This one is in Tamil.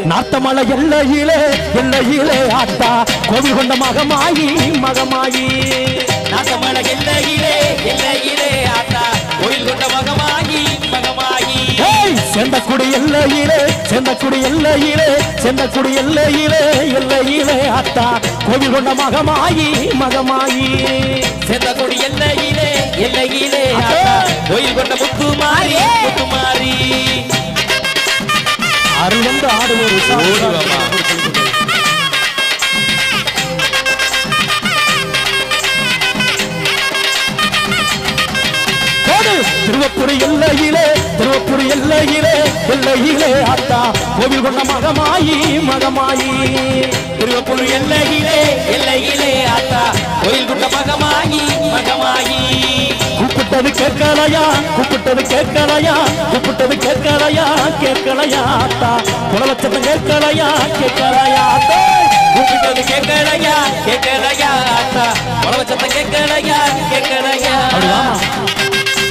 நாத்தமலை எல்லையிலே எல்லையிலே ஆத்தா கோவில் கொண்ட மகமாயி மகமாயி நாத்தமலை எல்லையிலே எல்லையிலே ஆத்தா கோயில் கொண்ட மகமாயி மகமாயி செந்தக்குடி எல்லையிலே செந்தக்குடி எல்லையிலே செந்தக்குடி எல்லையிலே எல்லையிலே ஆத்தா கோவில் கொண்ட மகமாயி மகமாயி செந்தக்குடி எல்லையிலே எல்லையிலே ஆத்தா கோயில் கொண்ட முத்துமாரி முத்துமாரி அருள் வந்து ஆடுவோரு திருவப்புரி எல்லையிலே திருவப்புரி எல்லையிலே எல்லையிலே ஆத்தா கோவில் கொண்ட மகமாயி மகமாயி திருவப்புரி எல்லையிலே எல்லையிலே ஆத்தா கோயில் கொண்ட மகமாயி மகமாயி கூப்பிட்டது கேட்கலையா கூப்பிட்டது கேட்கலையா கூப்பிட்டது கேட்கலையா கேட்கலையா ஆத்தா குலலட்சத்தம் கேட்கலையா கேட்கலையா கூப்பிட்டது கேட்கலையா கேட்கலையா ஆத்தா குலலட்சத்தம் கேட்கலையா கேட்கலையா